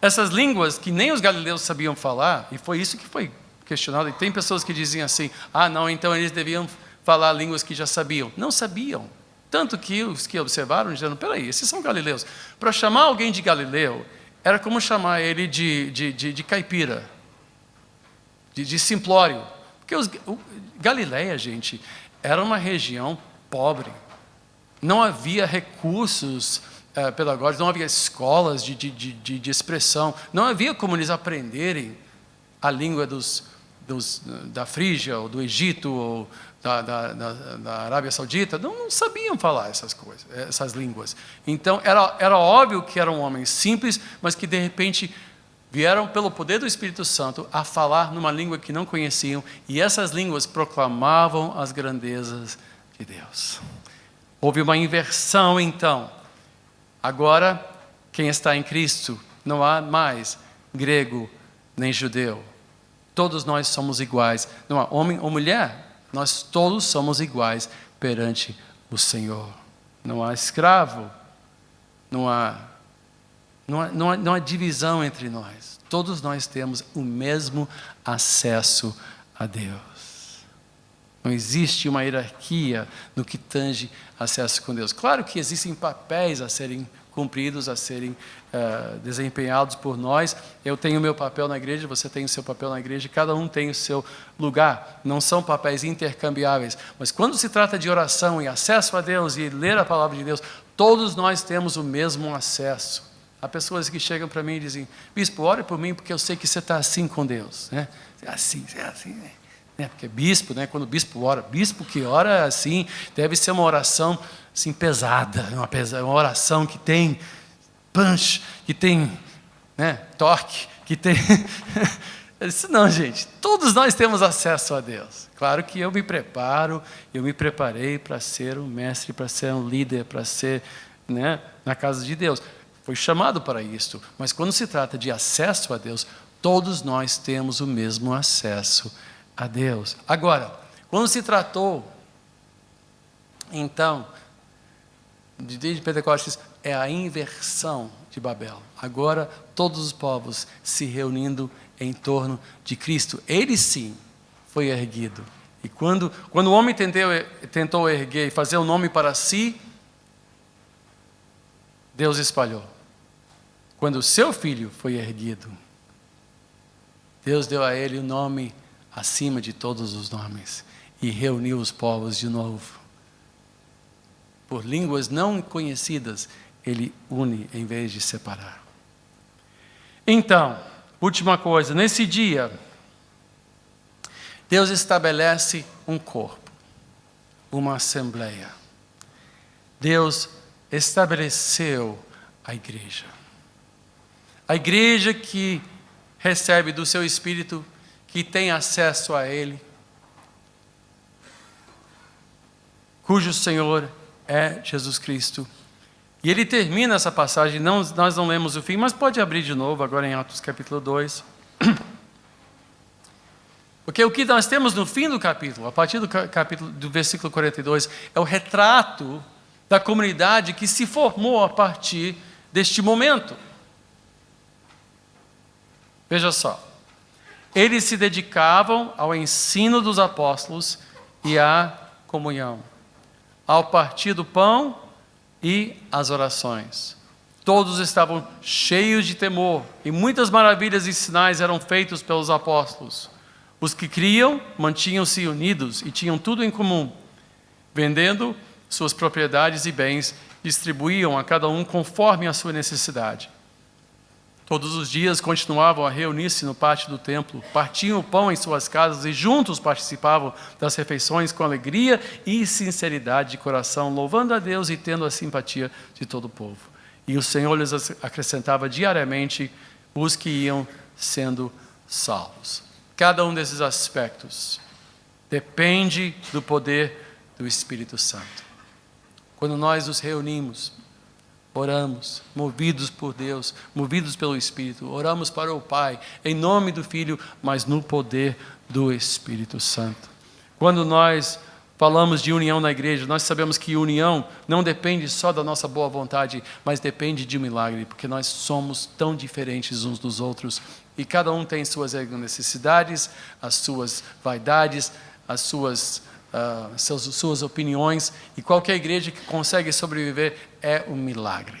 essas línguas que nem os galileus sabiam falar, e foi isso que foi questionado, e tem pessoas que diziam assim, não, então eles deviam falar línguas que já sabiam. Não sabiam. Tanto que os que observaram, dizendo, peraí, esses são galileus. Para chamar alguém de galileu, era como chamar ele de caipira, de simplório. Porque Galileia, gente, era uma região pobre. Não havia recursos pedagógicos, não havia escolas de expressão, não havia como eles aprenderem a língua da Frígia, ou do Egito, ou da Arábia Saudita. Não sabiam falar essas coisas, essas línguas. Então, era óbvio que eram homens simples, mas que de repente vieram pelo poder do Espírito Santo a falar numa língua que não conheciam, e essas línguas proclamavam as grandezas de Deus. Houve uma inversão, então. Agora, quem está em Cristo, não há mais grego nem judeu. Todos nós somos iguais. Não há homem ou mulher, nós todos somos iguais perante o Senhor. Não há escravo, não há divisão entre nós. Todos nós temos o mesmo acesso a Deus. Não existe uma hierarquia no que tange acesso com Deus. Claro que existem papéis a serem cumpridos, a serem desempenhados por nós. Eu tenho o meu papel na igreja, você tem o seu papel na igreja, cada um tem o seu lugar. Não são papéis intercambiáveis. Mas quando se trata de oração e acesso a Deus e ler a palavra de Deus, todos nós temos o mesmo acesso. Há pessoas que chegam para mim e dizem, bispo, ore por mim porque eu sei que você está assim com Deus. Né? É assim, né? Porque bispo, né? Quando o bispo ora, bispo que ora assim, deve ser uma oração assim, pesada, uma oração que tem punch, que tem torque, que tem... Eu disse, não, gente, todos nós temos acesso a Deus. Claro que eu me preparei para ser um mestre, para ser um líder, para ser na casa de Deus. Foi chamado para isto, mas quando se trata de acesso a Deus, todos nós temos o mesmo acesso a Deus. Agora, quando se tratou, então, de dia de Pentecostes, é a inversão de Babel. Agora, todos os povos se reunindo em torno de Cristo. Ele sim foi erguido. E quando o homem tentou erguer e fazer um nome para si, Deus espalhou. Quando o seu filho foi erguido, Deus deu a ele o nome acima de todos os nomes e reuniu os povos de novo. Por línguas não conhecidas, ele une em vez de separar. Então, última coisa, nesse dia, Deus estabelece um corpo, uma assembleia. Deus estabeleceu a igreja. A igreja que recebe do seu Espírito, que tem acesso a Ele, cujo Senhor é Jesus Cristo. E ele termina essa passagem, nós não lemos o fim, mas pode abrir de novo agora em Atos capítulo 2. Porque o que nós temos no fim do capítulo, a partir do versículo 42, é o retrato da comunidade que se formou a partir deste momento. Veja só, eles se dedicavam ao ensino dos apóstolos e à comunhão, ao partir do pão e às orações. Todos estavam cheios de temor e muitas maravilhas e sinais eram feitos pelos apóstolos. Os que criam mantinham-se unidos e tinham tudo em comum. Vendendo suas propriedades e bens, distribuíam a cada um conforme a sua necessidade. Todos os dias continuavam a reunir-se no pátio do templo, partiam o pão em suas casas e juntos participavam das refeições com alegria e sinceridade de coração, louvando a Deus e tendo a simpatia de todo o povo. E o Senhor lhes acrescentava diariamente os que iam sendo salvos. Cada um desses aspectos depende do poder do Espírito Santo. Quando nós nos reunimos, oramos, movidos por Deus, movidos pelo Espírito, oramos para o Pai, em nome do Filho, mas no poder do Espírito Santo. Quando nós falamos de união na igreja, nós sabemos que união não depende só da nossa boa vontade, mas depende de um milagre, porque nós somos tão diferentes uns dos outros, e cada um tem suas necessidades, as suas vaidades, as suas opiniões, e qualquer igreja que consegue sobreviver é um milagre,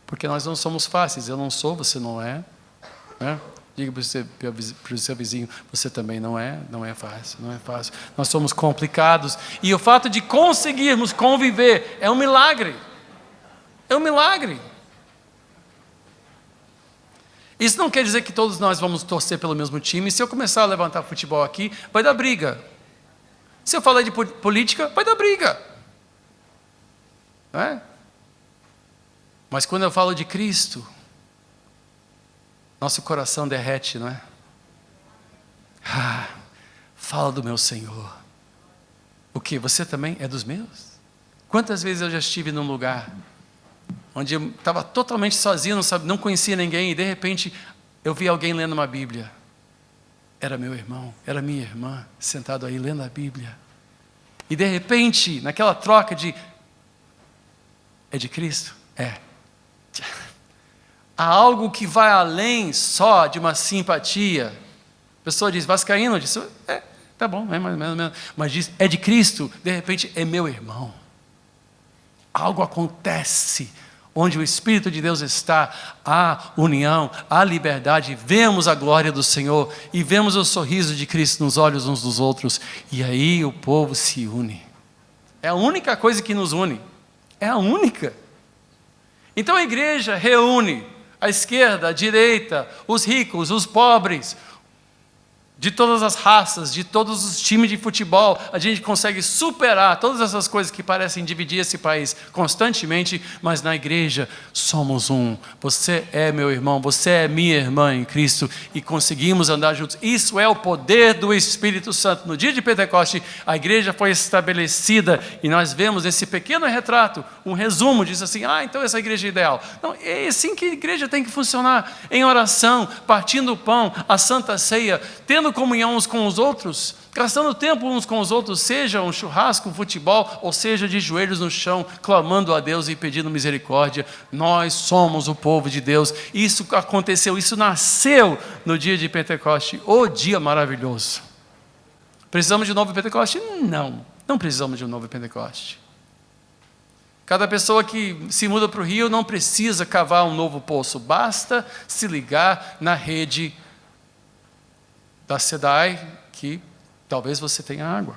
porque nós não somos fáceis. Eu não sou, você não é, né? Diga para o seu vizinho, você também não é fácil, não é fácil. Nós somos complicados, e o fato de conseguirmos conviver é um milagre, é um milagre. Isso não quer dizer que todos nós vamos torcer pelo mesmo time. Se eu começar a levantar futebol aqui, vai dar briga. Se eu falar de política, vai dar briga. Não é? Mas quando eu falo de Cristo, nosso coração derrete, não é? Fala do meu Senhor. O quê? Você também é dos meus? Quantas vezes eu já estive num lugar onde eu estava totalmente sozinho, não conhecia ninguém, e de repente eu vi alguém lendo uma Bíblia. Era meu irmão, era minha irmã, sentado aí lendo a Bíblia. E de repente, naquela troca de... É de Cristo? É. Há algo que vai além só de uma simpatia. A pessoa diz, vascaíno, diz, tá bom, é mais ou menos. Mas diz, é de Cristo, de repente é meu irmão. Algo acontece onde o Espírito de Deus está, há união, há liberdade, vemos a glória do Senhor e vemos o sorriso de Cristo nos olhos uns dos outros, e aí o povo se une. É a única coisa que nos une, é a única. Então a igreja reúne a esquerda, a direita, os ricos, os pobres, de todas as raças, de todos os times de futebol. A gente consegue superar todas essas coisas que parecem dividir esse país constantemente, mas na igreja somos um. Você é meu irmão, você é minha irmã em Cristo, e conseguimos andar juntos. Isso é o poder do Espírito Santo. No dia de Pentecoste, a igreja foi estabelecida, e nós vemos esse pequeno retrato, um resumo, diz assim, então essa igreja é ideal. Não, é assim que a igreja tem que funcionar, em oração, partindo o pão, a Santa Ceia, tendo comunhão uns com os outros, gastando tempo uns com os outros, seja um churrasco, um futebol, ou seja de joelhos no chão, clamando a Deus e pedindo misericórdia. Nós somos o povo de Deus. Isso aconteceu, isso nasceu no dia de Pentecoste, o dia maravilhoso. Precisamos de um novo Pentecoste? Não precisamos de um novo Pentecoste. Cada pessoa que se muda para o Rio não precisa cavar um novo poço, basta se ligar na rede da SEDAI, que talvez você tenha água.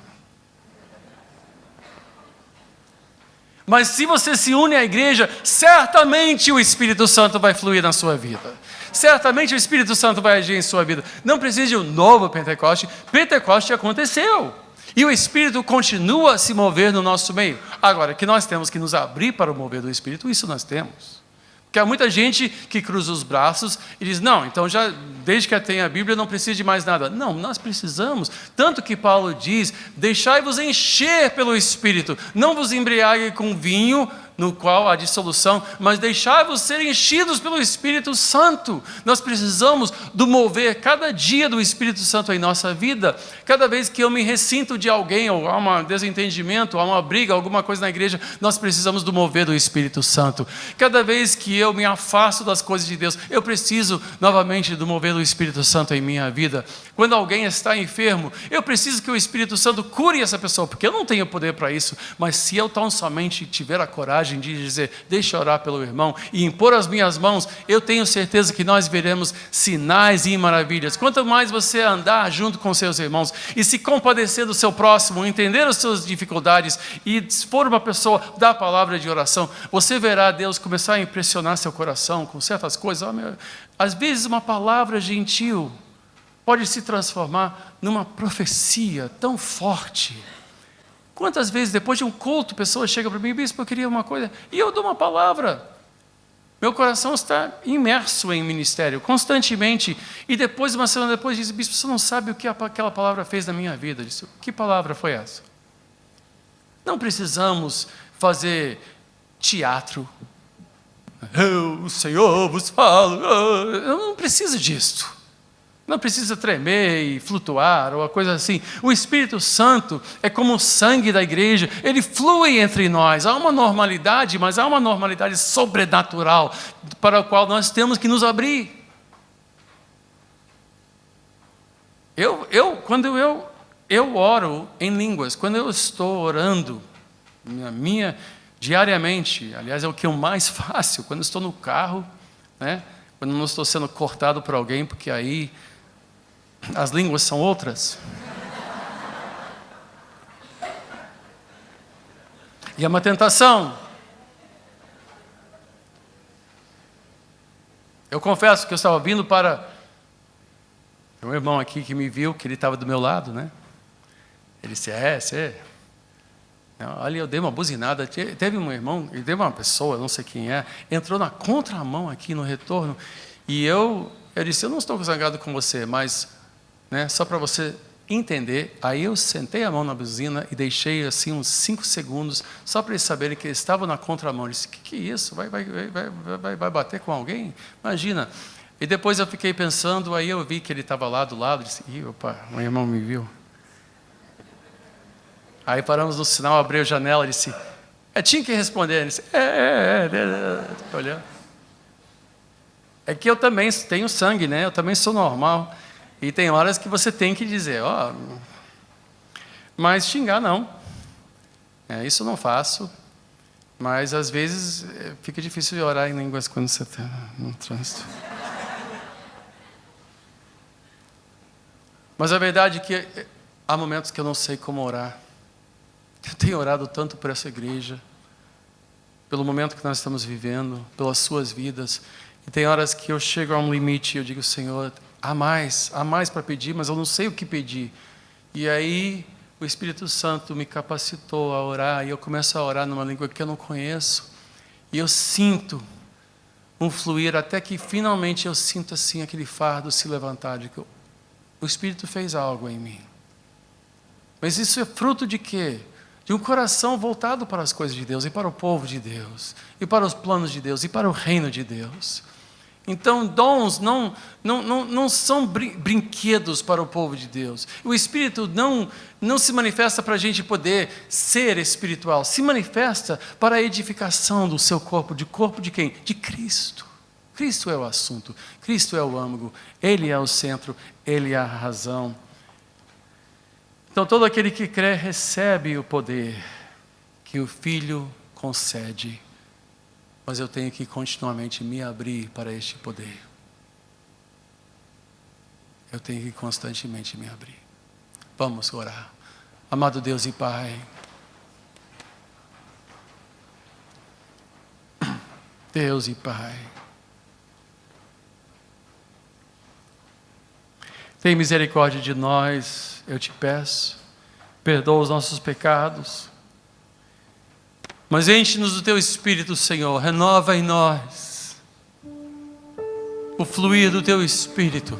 Mas se você se une à igreja, certamente o Espírito Santo vai fluir na sua vida. Certamente o Espírito Santo vai agir em sua vida. Não precisa de um novo Pentecoste. Pentecoste aconteceu. E o Espírito continua a se mover no nosso meio. Agora, que nós temos que nos abrir para o mover do Espírito, isso nós temos. Porque há muita gente que cruza os braços e diz, não, então já desde que tenha a Bíblia não precisa de mais nada. Não, nós precisamos. Tanto que Paulo diz, deixai-vos encher pelo Espírito. Não vos embriague com vinho, no qual há dissolução, mas deixai-vos ser enchidos pelo Espírito Santo. Nós precisamos do mover cada dia do Espírito Santo em nossa vida. Cada vez que eu me ressinto de alguém, ou há um desentendimento, há uma briga, alguma coisa na igreja, nós precisamos do mover do Espírito Santo. Cada vez que eu me afasto das coisas de Deus, eu preciso novamente do mover do Espírito Santo em minha vida. Quando alguém está enfermo, eu preciso que o Espírito Santo cure essa pessoa, porque eu não tenho poder para isso, mas se eu tão somente tiver a coragem de dizer, deixa eu orar pelo irmão e impor as minhas mãos, eu tenho certeza que nós veremos sinais e maravilhas. Quanto mais você andar junto com seus irmãos e se compadecer do seu próximo, entender as suas dificuldades e se for uma pessoa da palavra de oração, você verá Deus começar a impressionar seu coração com certas coisas. Às vezes uma palavra gentil pode se transformar numa profecia tão forte. Quantas vezes depois de um culto, pessoas chegam para mim, bispo, eu queria uma coisa, e eu dou uma palavra. Meu coração está imerso em ministério, constantemente. E depois, uma semana depois, diz: bispo, você não sabe o que aquela palavra fez na minha vida. Eu disse: que palavra foi essa? Não precisamos fazer teatro. O Senhor vos fala. Eu não preciso disso. Não precisa tremer e flutuar ou a coisa assim. O Espírito Santo é como o sangue da igreja. Ele flui entre nós. Há uma normalidade, mas há uma normalidade sobrenatural para a qual nós temos que nos abrir. Quando eu oro em línguas, quando eu estou orando diariamente, aliás, é o que eu mais faço, quando estou no carro, né? Quando não estou sendo cortado por alguém, porque aí as línguas são outras. E é uma tentação. Eu confesso que eu estava vindo para... Tem um irmão aqui que me viu, que ele estava do meu lado, né? Ele disse: você... Olha, eu dei uma buzinada. Teve um irmão, teve uma pessoa, não sei quem é, entrou na contramão aqui no retorno. E eu disse: eu não estou zangado com você, mas... né, só para você entender. Aí eu sentei a mão na buzina e deixei assim uns 5 segundos, só para eles saberem que eles estavam na contramão. Eu disse: que é isso? Vai bater com alguém? Imagina. E depois eu fiquei pensando, aí eu vi que ele estava lá do lado, disse: opa, meu irmão me viu. Aí paramos no sinal, abriu a janela e disse: tinha que responder. Ele disse: olhando. É que eu também tenho sangue, né? Eu também sou normal. E tem horas que você tem que dizer: mas xingar não. Isso eu não faço. Mas às vezes fica difícil de orar em línguas quando você está no trânsito. Mas a verdade é que há momentos que eu não sei como orar. Eu tenho orado tanto por essa igreja, pelo momento que nós estamos vivendo, pelas suas vidas. E tem horas que eu chego a um limite e eu digo: Senhor, há mais para pedir, mas eu não sei o que pedir. E aí o Espírito Santo me capacitou a orar, e eu começo a orar numa língua que eu não conheço. E eu sinto um fluir, até que finalmente eu sinto assim aquele fardo se levantar, de que o Espírito fez algo em mim. Mas isso é fruto de quê? De um coração voltado para as coisas de Deus, e para o povo de Deus, e para os planos de Deus, e para o reino de Deus. Então, dons não são brinquedos para o povo de Deus. O Espírito não se manifesta para a gente poder ser espiritual. Se manifesta para a edificação do seu corpo. De corpo de quem? De Cristo. Cristo é o assunto. Cristo é o âmago. Ele é o centro. Ele é a razão. Então, todo aquele que crê recebe o poder que o Filho concede. Mas eu tenho que continuamente me abrir para este poder. Eu tenho que constantemente me abrir. Vamos orar. Amado Deus e Pai, Deus e Pai, tem misericórdia de nós, eu te peço. Perdoa os nossos pecados. Mas enche-nos do Teu Espírito, Senhor. Renova em nós o fluir do Teu Espírito,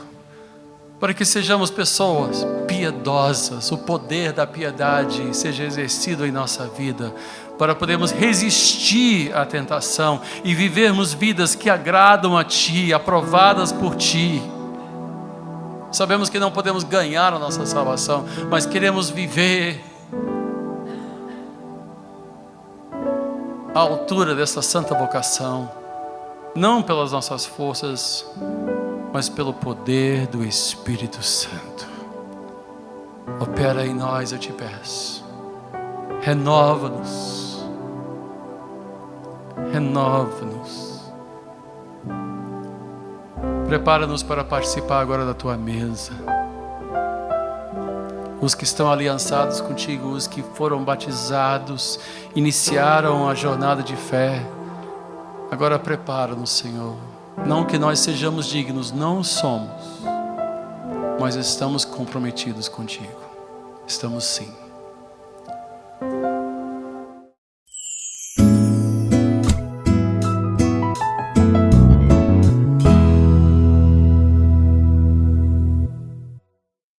para que sejamos pessoas piedosas. O poder da piedade seja exercido em nossa vida, para podermos resistir à tentação e vivermos vidas que agradam a Ti, aprovadas por Ti. Sabemos que não podemos ganhar a nossa salvação, mas queremos viver à altura dessa santa vocação, não pelas nossas forças, mas pelo poder do Espírito Santo. Opera em nós, eu te peço. Renova-nos. Renova-nos. Prepara-nos para participar agora da Tua mesa. Os que estão aliançados contigo, os que foram batizados, iniciaram a jornada de fé. Agora prepara-nos, Senhor. Não que nós sejamos dignos, não somos, mas estamos comprometidos contigo. Estamos sim.